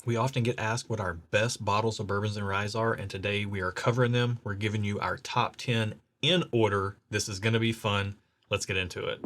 We often get asked what our best bottles of bourbons and ryes are, and today we are covering them. We're giving you our top 10 in order. This is going to be fun. Let's get into it.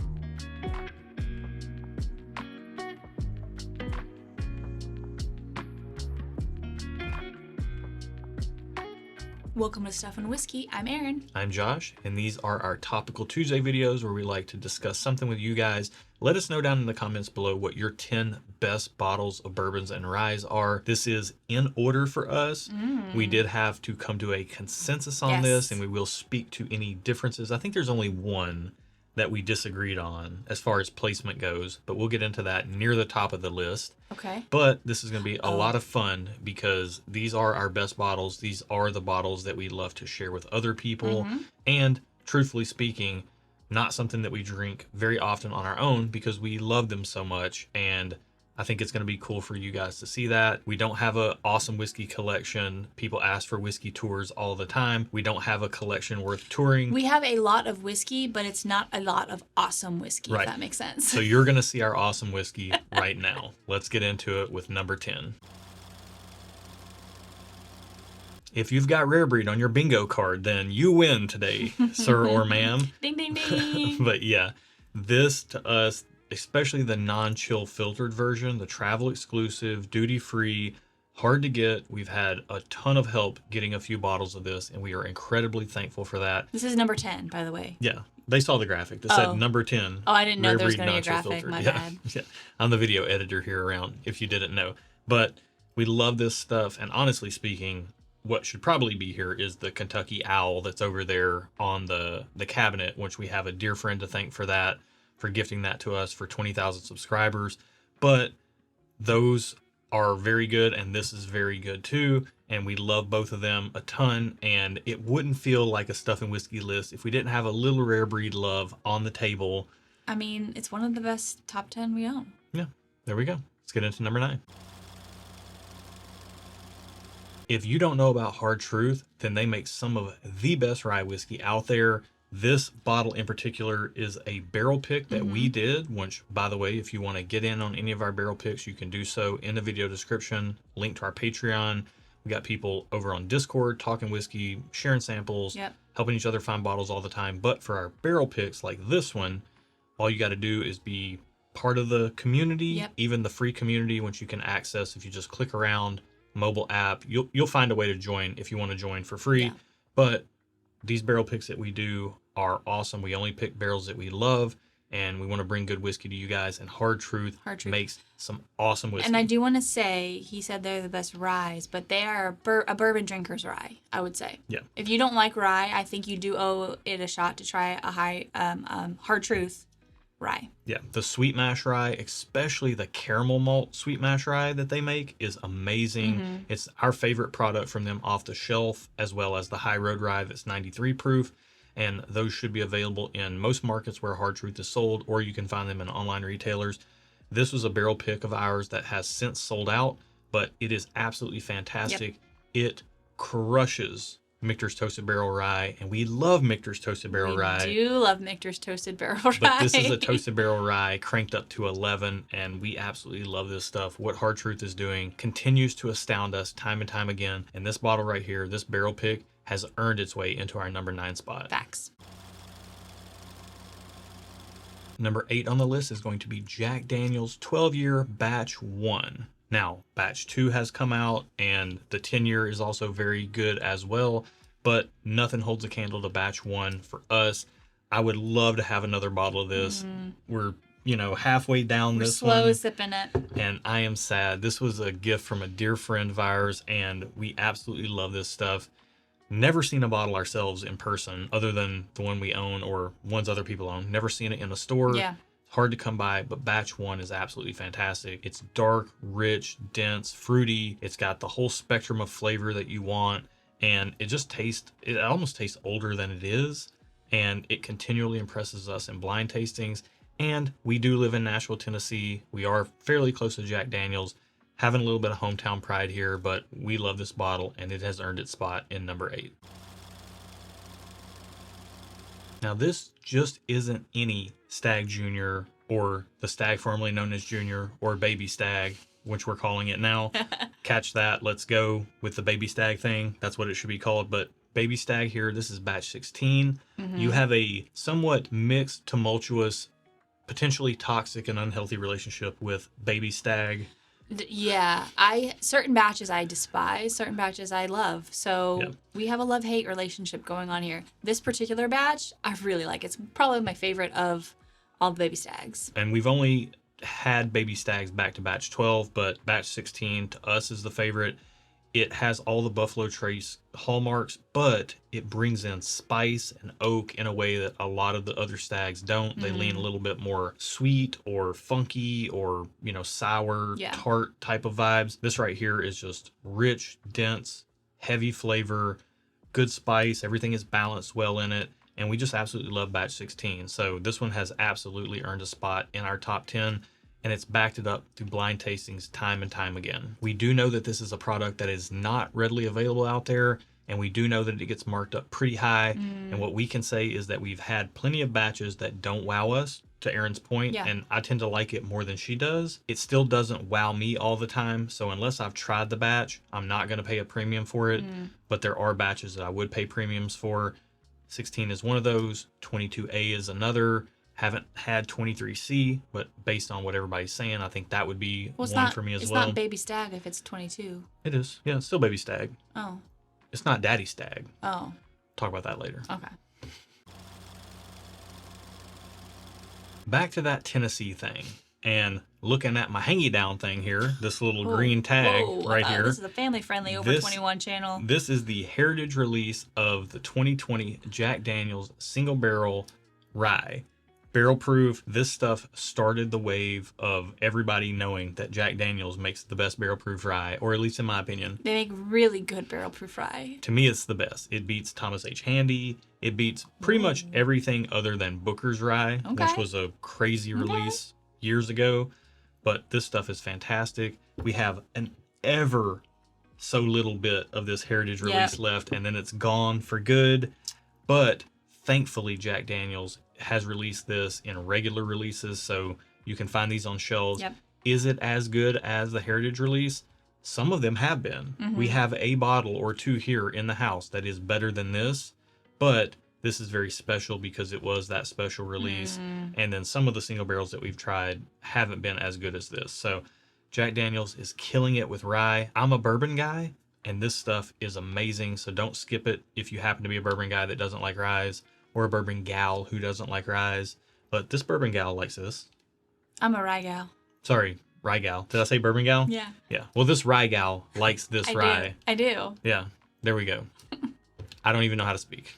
Welcome to Stuff and Whiskey. I'm Erin. I'm Josh, and these are our Topical Tuesday videos where we like to discuss something with you guys. Let us know down in the comments below what your 10 best bottles of bourbons and ryes are. This is in order for us. We did have to come to a consensus on this, and we will speak to any differences. I think there's only one that we disagreed on as far as placement goes, but we'll get into that near the top of the list. Okay. But this is going to be a lot of fun because these are our best bottles. These are the bottles that we love to share with other people. And truthfully speaking, not something that we drink very often on our own because we love them so much. And I think it's going to be cool for you guys to see that. We don't have an awesome whiskey collection. People ask for whiskey tours all the time. We don't have a collection worth touring. We have a lot of whiskey, but it's not a lot of awesome whiskey, Right. if that makes sense. So you're going to see our awesome whiskey right now. Let's get into it with number 10. If you've got Rare Breed on your bingo card, then you win today, sir or ma'am. Ding, ding, ding. But yeah, this to us, especially the non-chill filtered version, the travel exclusive, duty-free, hard to get. We've had a ton of help getting a few bottles of this, and we are incredibly thankful for that. This is number 10, by the way. Yeah, they saw the graphic that said number 10. Oh, I didn't know Rare there was Breed going to be a non-chill graphic. filtered. My Yeah, bad. yeah. I'm the video editor here around, if you didn't know. But we love this stuff, and honestly speaking, what should probably be here is the Kentucky Owl that's over there on the cabinet, which we have a dear friend to thank for that, for gifting that to us for 20,000 subscribers. But those are very good, and this is very good too, and we love both of them a ton, and it wouldn't feel like a Stuff and Whiskey list if we didn't have a little Rare Breed love on the table. I mean, it's one of the best top 10 we own. Yeah, there we go. Let's get into number 9. If you don't know about Hard Truth, then they make some of the best rye whiskey out there. This bottle in particular is a barrel pick that we did, which, by the way, if you want to get in on any of our barrel picks, you can do so in the video description. Link to our Patreon. We got people over on Discord talking whiskey, sharing samples, helping each other find bottles all the time. But for our barrel picks like this one, all you got to do is be part of the community, even the free community, which you can access if you just click around. Mobile app, you'll find a way to join if you want to join for free. But these barrel picks that we do are awesome. We only pick barrels that we love, and we want to bring good whiskey to you guys, and Hard Truth makes some awesome whiskey. And I do want to say, he said they're the best ryes, but they are a bourbon drinker's rye, I would say. Yeah. If you don't like rye, I think you do owe it a shot to try a Hard Truth rye. Yeah, the sweet mash rye, especially the caramel malt sweet mash rye that they make, is amazing. It's our favorite product from them off the shelf, as well as the High Road rye that's 93 proof. And those should be available in most markets where Hard Truth is sold, or you can find them in online retailers. This was a barrel pick of ours that has since sold out, but it is absolutely fantastic. It crushes Michter's Toasted Barrel Rye, and we love Michter's Toasted Barrel Rye. We do love Michter's Toasted Barrel Rye. But this is a Toasted Barrel Rye cranked up to 11, and we absolutely love this stuff. What Hard Truth is doing continues to astound us time and time again, and this bottle right here, this barrel pick, has earned its way into our number 9 spot. Facts. Number 8 on the list is going to be Jack Daniel's 12-year Batch 1. Now, Batch 2 has come out, and the 10-year is also very good as well, but nothing holds a candle to Batch 1 for us. I would love to have another bottle of this. We're, halfway down this one. We're slow sipping it. And I am sad. This was a gift from a dear friend of ours, and we absolutely love this stuff. Never seen a bottle ourselves in person other than the one we own or ones other people own. Never seen it in a store. Yeah. Hard to come by, but Batch 1 is absolutely fantastic. It's dark, rich, dense, fruity. It's got the whole spectrum of flavor that you want, and it almost tastes older than it is, and it continually impresses us in blind tastings. And we do live in Nashville, Tennessee. We are fairly close to Jack Daniel's, having a little bit of hometown pride here, but we love this bottle, and it has earned its spot in number 8. Now, this just isn't any Stag Junior or the Stag formerly known as Junior or Baby Stag, which we're calling it now. catch that. Let's go with the baby stag thing. That's what it should be called. But baby stag here, this is batch 16. You have a somewhat mixed, tumultuous, potentially toxic and unhealthy relationship with baby stag. Yeah, certain batches I despise, certain batches I love. So Yep. we have a love-hate relationship going on here. This particular batch, I really like. It's probably my favorite of all the baby stags. And we've only had baby stags back to batch 12, but batch 16 to us is the favorite. It has all the Buffalo Trace hallmarks, but it brings in spice and oak in a way that a lot of the other stags don't. They lean a little bit more sweet or funky or, sour, tart type of vibes. This right here is just rich, dense, heavy flavor, good spice. Everything is balanced well in it. And we just absolutely love batch 16. So this one has absolutely earned a spot in our top 10. And it's backed it up through blind tastings time and time again. We do know that this is a product that is not readily available out there, and we do know that it gets marked up pretty high. And what we can say is that we've had plenty of batches that don't wow us, to Erin's point, and I tend to like it more than she does. It still doesn't wow me all the time, so unless I've tried the batch, I'm not going to pay a premium for it. But there are batches that I would pay premiums for. 16 is one of those, 22A is another. Haven't had 23C, but based on what everybody's saying, I think that would be one for me as well. It's not baby stag if it's 22. It is. Yeah, it's still baby stag. Oh. It's not daddy stag. Oh. Talk about that later. Okay. Back to that Tennessee thing. And looking at my hangy down thing here, this little green tag right here. This is a family-friendly over 21 channel. This is the heritage release of the 2020 Jack Daniel's single barrel rye. Barrel proof. This stuff started the wave of everybody knowing that Jack Daniel's makes the best barrel proof rye, or at least in my opinion. They make really good barrel proof rye. To me, it's the best. It beats Thomas H. Handy. It beats pretty much everything other than Booker's rye, which was a crazy release years ago. But this stuff is fantastic. We have an ever so little bit of this heritage release left, and then it's gone for good. But thankfully, Jack Daniel's has released this in regular releases, so you can find these on shelves. Is it as good as the heritage release? Some of them have been. We have a bottle or two here in the house that is better than this, but this is very special because it was that special release. And then some of the single barrels that we've tried haven't been as good as this. So Jack Daniel's is killing it with rye. I'm a bourbon guy, and this stuff is amazing, so don't skip it if you happen to be a bourbon guy that doesn't like ryes, or a bourbon gal who doesn't like ryes. But this bourbon gal likes this. I'm a rye gal. Sorry, rye gal. Did I say bourbon gal? Yeah. Yeah. Well, this rye gal likes this rye. I do. Yeah. There we go. I don't even know how to speak.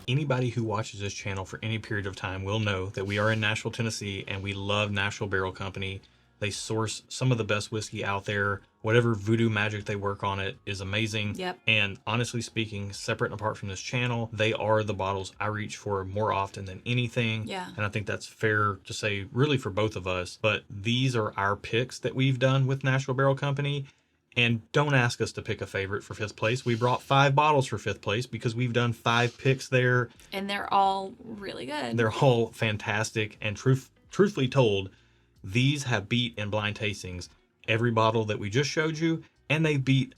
Anybody who watches this channel for any period of time will know that we are in Nashville, Tennessee, and we love Nashville Barrel Company. They source some of the best whiskey out there. Whatever voodoo magic they work on it is amazing. And honestly speaking, separate and apart from this channel, they are the bottles I reach for more often than anything. And I think that's fair to say really for both of us. But these are our picks that we've done with Nashville Barrel Company. And don't ask us to pick a favorite for 5th place. We brought 5 bottles for 5th place because we've done 5 picks there. And they're all really good. They're all fantastic. And truthfully told, these have beat in blind tastings every bottle that we just showed you, and they beat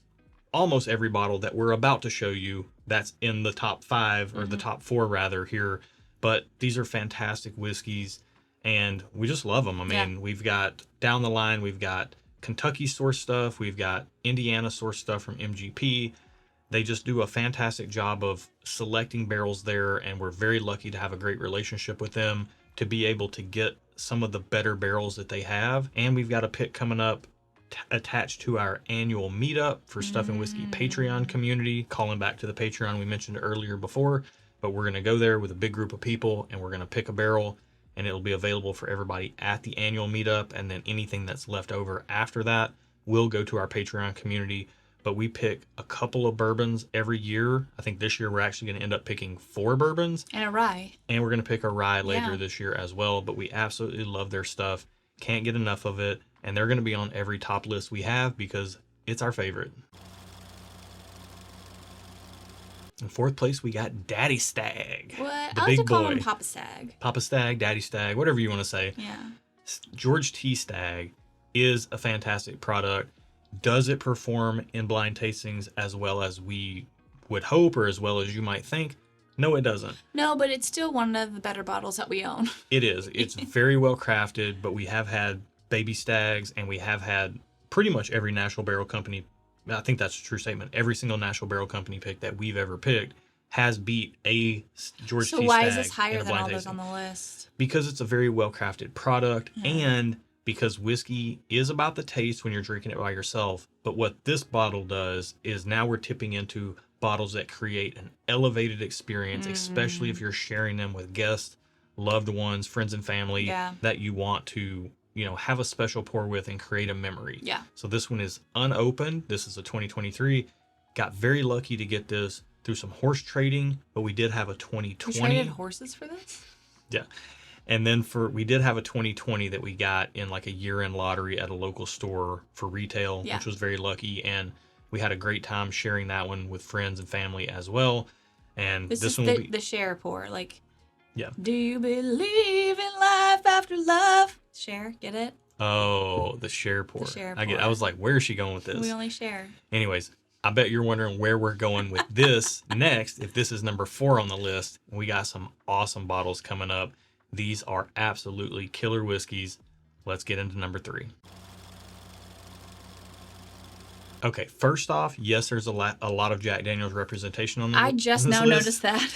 almost every bottle that we're about to show you that's in the top 5 or the top 4 rather here. But these are fantastic whiskeys, and we just love them. I mean, we've got down the line, we've got Kentucky source stuff, we've got Indiana source stuff from MGP. They just do a fantastic job of selecting barrels there, and we're very lucky to have a great relationship with them to be able to get some of the better barrels that they have. And we've got a pick coming up attached to our annual meetup for Stuff and Whiskey Patreon community, calling back to the Patreon we mentioned earlier before. But we're going to go there with a big group of people, and we're going to pick a barrel, and it'll be available for everybody at the annual meetup. And then anything that's left over after that will go to our Patreon community. But we pick a couple of bourbons every year. I think this year we're actually going to end up picking 4 bourbons. And a rye. And we're going to pick a rye later this year as well. But we absolutely love their stuff. Can't get enough of it. And they're going to be on every top list we have because it's our favorite. In 4th place, we got Daddy Stag. What? The I like big to call boy. him Papa Stag. Papa Stag, Daddy Stag, whatever you want to say. Yeah. George T. Stagg is a fantastic product. Does it perform in blind tastings as well as we would hope or as well as you might think? No, it doesn't. No, but it's still one of the better bottles that we own. It is. It's very well crafted, but we have had baby stags and we have had pretty much every National Barrel Company. I think that's a true statement. Every single National Barrel Company pick that we've ever picked has beat a George T. So why Stag is this higher in a than blind all those tasting. on the list? Because it's a very well crafted product and because whiskey is about the taste when you're drinking it by yourself. But what this bottle does is now we're tipping into bottles that create an elevated experience, especially if you're sharing them with guests, loved ones, friends and family that you want to, have a special pour with and create a memory. Yeah. So this one is unopened. This is a 2023. Got very lucky to get this through some horse trading, but we did have a 2020. You traded horses for this? Yeah. And then we did have a 2020 that we got in like a year-end lottery at a local store for retail, which was very lucky. And we had a great time sharing that one with friends and family as well. And this one will be the share pour. Like, yeah. Do you believe in life after love? Share, get it? Oh, the share pour. The share I pour. was like, where is she going with this? We only share. Anyways, I bet you're wondering where we're going with this next. If this is number 4 on the list, we got some awesome bottles coming up. These are absolutely killer whiskeys. Let's get into number 3. Okay, first off, yes, there's a lot of Jack Daniel's representation on I just now noticed that.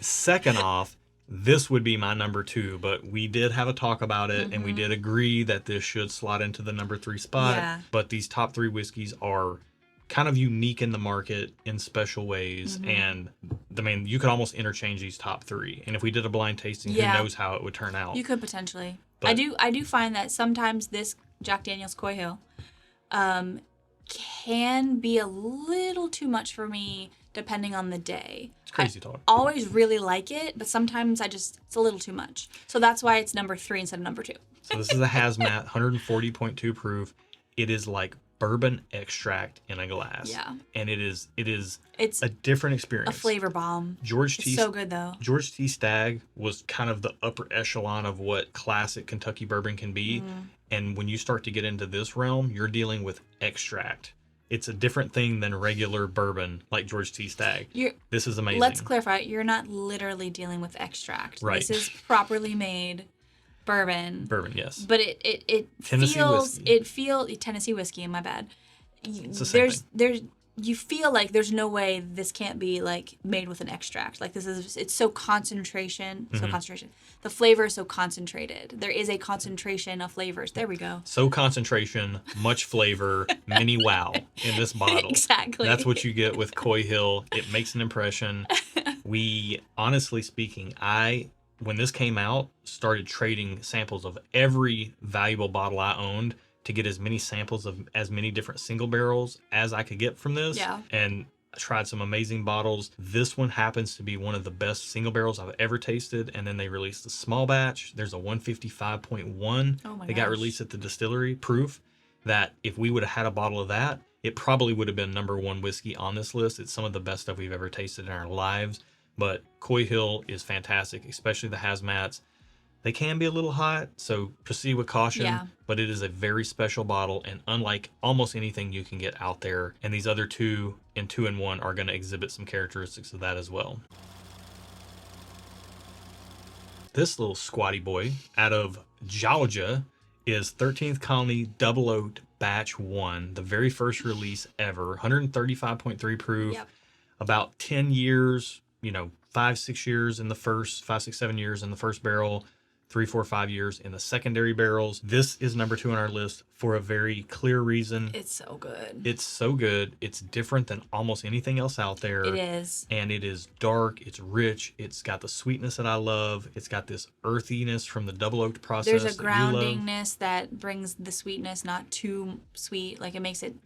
Second off, this would be my number 2, but we did have a talk about it, and we did agree that this should slot into the number 3 spot. Yeah. But these top 3 whiskeys are kind of unique in the market in special ways, and I mean, you could almost interchange these top 3. And if we did a blind tasting, who knows how it would turn out? You could potentially. But I do find that sometimes this Jack Daniel's Coy Hill can be a little too much for me depending on the day. It's crazy talk. I always really like it, but sometimes it's a little too much. So that's why it's number 3 instead of number 2. So this is a hazmat, 140.2 proof. It is like bourbon extract in a glass. Yeah. And it's It's a different experience. a flavor bomb. It's so good though. George T. Stag was kind of the upper echelon of what classic Kentucky bourbon can be. And when you start to get into this realm, you're dealing with extract. It's a different thing than regular bourbon like George T. Stag. This is amazing. Let's clarify. You're not literally dealing with extract. Right. This is properly made bourbon. Bourbon, yes. But it Tennessee feels whiskey. Tennessee whiskey, my bad. It's the same thing. There's you feel like there's no way this can't be like made with an extract. Like it's so concentration. The flavor is so concentrated. There is a concentration of flavors. There we go. So concentration, much flavor, mini wow in this bottle. Exactly. That's what you get with Coy Hill. It makes an impression. We, honestly speaking, when this came out, started trading samples of every valuable bottle I owned to get as many samples of as many different single barrels as I could get from this. Yeah. And I tried some amazing bottles. This one happens to be one of the best single barrels I've ever tasted. And then they released a small batch. There's a 155.1 that got released at the distillery proof that if we would have had a bottle of that, it probably would have been number 1 whiskey on this list. It's some of the best stuff we've ever tasted in our lives. But Coy Hill is fantastic, especially the hazmats. They can be a little hot, so proceed with caution, but it is a very special bottle, and unlike almost anything you can get out there, and these other 2 and 2-in-1 are going to exhibit some characteristics of that as well. This little squatty boy out of Georgia is 13th Colony Double Oaked Batch 1, the very first release ever, 135.3 proof, about 10 years, 5, 6 years in the first, 5, 6, 7 years in the first barrel, 3, 4, 5 years in the secondary barrels. This is number 2 on our list for a very clear reason. It's so good. It's so good. It's different than almost anything else out there. It is. And it is dark. It's rich. It's got the sweetness that I love. It's got this earthiness from the double oaked process. There's a groundingness that brings the sweetness, not too sweet. Like it makes it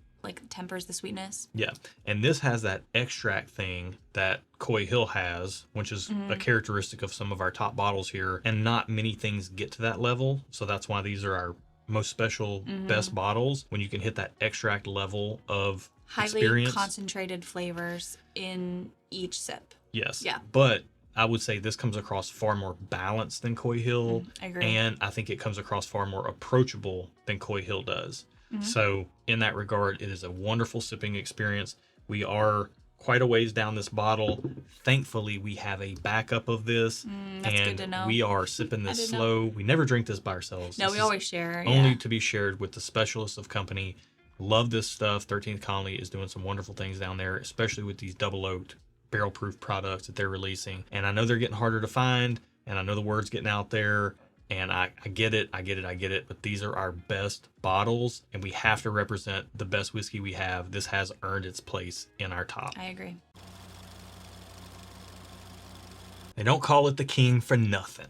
tempers the sweetness. Yeah. And this has that extract thing that Coy Hill has, which is a characteristic of some of our top bottles here. And not many things get to that level. So that's why these are our most special, best bottles, when you can hit that extract level of highly experience. Concentrated flavors in each sip. Yes. Yeah. But I would say this comes across far more balanced than Coy Hill. I agree. And I think it comes across far more approachable than Coy Hill does. So in that regard, it is a wonderful sipping experience. We are quite a ways down this bottle. Thankfully, we have a backup of this. That's and good to know. we are sipping this didn't know. slow. We never drink this by ourselves. No, This we is always share. only Yeah. to be shared with the specialists of company. Love this stuff. 13th Colony is doing some wonderful things down there, especially with these double oaked barrel proof products that they're releasing. And I know they're getting harder to find, and I know the word's getting out there, and I get it, but these are our best bottles, and we have to represent the best whiskey we have. This has earned its place in our top. I agree. They don't call it the King for nothing.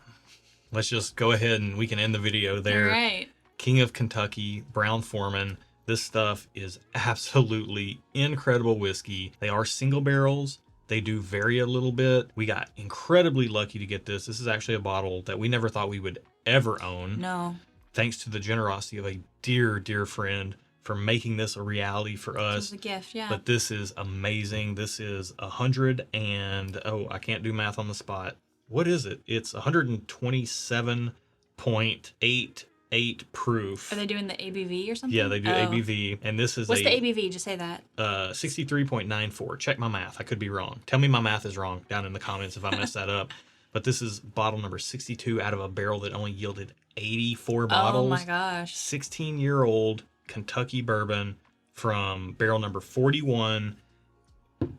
Let's just go ahead and we can end the video there. All right. King of Kentucky, Brown-Forman. This stuff is absolutely incredible whiskey. They are single barrels. They do vary a little bit. We got incredibly lucky to get this. This is actually a bottle that we never thought we would ever own. No. Thanks to the generosity of a dear, dear friend for making this a reality for It us. was a gift. Yeah. But this is amazing. This is 100 and, I can't do math on the spot. What is it? It's 127.88 proof. Are they doing the ABV or something? Yeah, they do Oh. ABV. And this is What's the ABV? Just say that. 63.94. Check my math. I could be wrong. Tell me my math is wrong down in the comments if I mess that up. But this is bottle number 62 out of a barrel that only yielded 84 bottles. Oh my gosh. 16-year-old Kentucky bourbon from barrel number 41.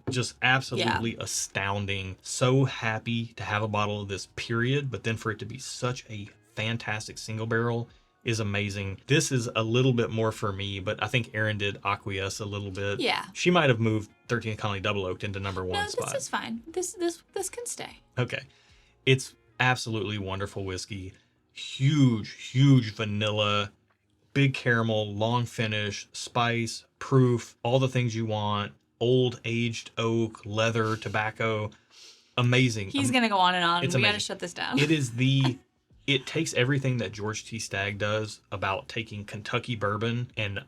Just absolutely astounding. So happy to have a bottle of this, period. But then for it to be such a fantastic single barrel is amazing. This is a little bit more for me, but I think Erin did acquiesce a little bit. Yeah. She might have moved 13th Colony Double Oaked into number one No, spot. this is fine. This can stay. Okay. It's absolutely wonderful whiskey. Huge vanilla, big caramel, long finish, spice, proof, all the things you want. Old aged oak, leather, tobacco. Amazing. He's gonna go on and on. It's We gotta amazing. shut this down. It takes everything that George T. Stagg does about taking Kentucky bourbon and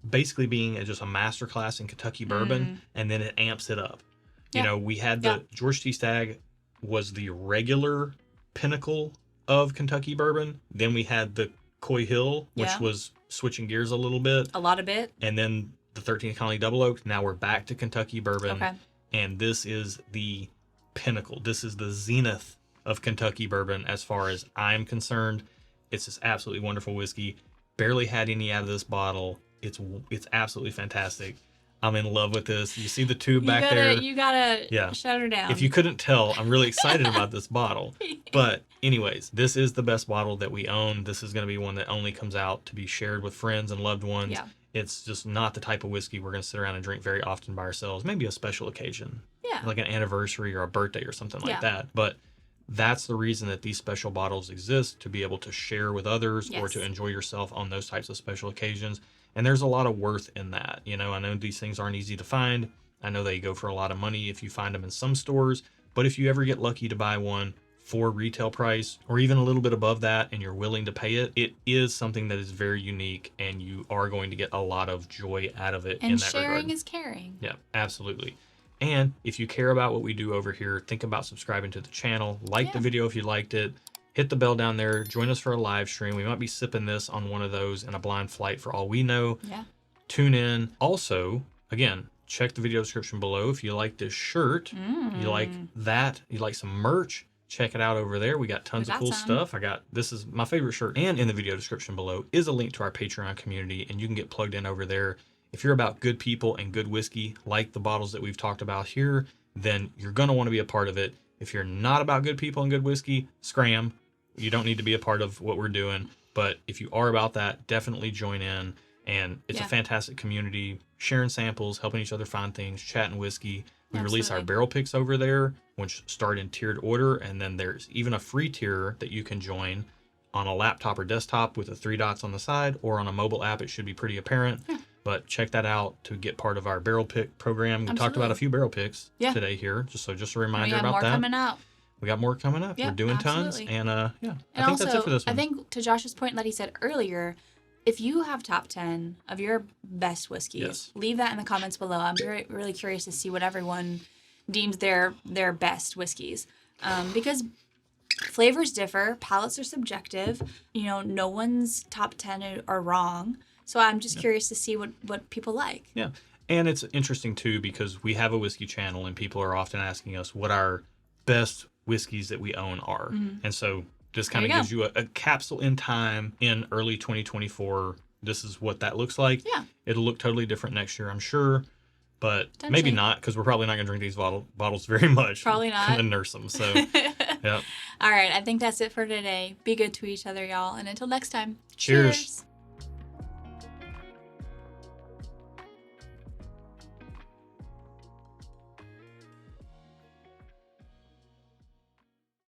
basically being just a masterclass in Kentucky bourbon, and then it amps it up. Yeah. You know, we had the George T. Stagg was the regular pinnacle of Kentucky bourbon. Then we had the Coy Hill, which was switching gears a little bit. A lot of it. And then the 13th Colony Double Oak. Now we're back to Kentucky bourbon. Okay. And this is the pinnacle. This is the zenith of Kentucky bourbon as far as I'm concerned. It's this absolutely wonderful whiskey. Barely had any out of this bottle. It's absolutely fantastic. I'm in love with this. You see the tube back there? You gotta shut her down. If you couldn't tell, I'm really excited about this bottle. But anyways, this is the best bottle that we own. This is going to be one that only comes out to be shared with friends and loved ones. Yeah. It's just not the type of whiskey we're going to sit around and drink very often by ourselves. Maybe a special occasion. Yeah. Like an anniversary or a birthday or something like that. But that's the reason that these special bottles exist, to be able to share with others or to enjoy yourself on those types of special occasions. And there's a lot of worth in that. You know, I know these things aren't easy to find. I know they go for a lot of money if you find them in some stores. But if you ever get lucky to buy one for retail price or even a little bit above that and you're willing to pay it, it is something that is very unique and you are going to get a lot of joy out of it in that regard. And sharing is caring. Yeah, absolutely. And if you care about what we do over here, think about subscribing to the channel. Like the video if you liked it. Hit the bell down there. Join us for a live stream. We might be sipping this on one of those in a blind flight for all we know. Yeah. Tune in. Also, again, check the video description below. If you like this shirt, you like that, you like some merch, check it out over there. We got tons of cool stuff. This is my favorite shirt. And in the video description below is a link to our Patreon community, and you can get plugged in over there. If you're about good people and good whiskey, like the bottles that we've talked about here, then you're going to want to be a part of it. If you're not about good people and good whiskey, scram. You don't need to be a part of what we're doing. But if you are about that, definitely join in. And it's a fantastic community, sharing samples, helping each other find things, chatting whiskey. We release our barrel picks over there, which start in tiered order. And then there's even a free tier that you can join on a laptop or desktop with the 3 dots on the side, or on a mobile app. It should be pretty apparent. Yeah. But check that out to get part of our barrel pick program. We talked about a few barrel picks today here. Just a reminder about that. We got more coming out. We got more coming up. We're doing tons. And I think that's it for this one. I think to Josh's point that he said earlier, if you have top 10 of your best whiskeys, leave that in the comments below. I'm really curious to see what everyone deems their best whiskeys. Because flavors differ, palates are subjective. No one's top 10 are wrong. So I'm just curious to see what people like. Yeah. And it's interesting too because we have a whiskey channel and people are often asking us what our best whiskeys that we own are. And so this kind of gives you a capsule in time in early 2024. This is what that looks like. Yeah. It'll look totally different next year, I'm sure. But maybe not, because we're probably not going to drink these bottles very much. Probably not. And nurse them. So, yeah. All right. I think that's it for today. Be good to each other, y'all. And until next time. Cheers.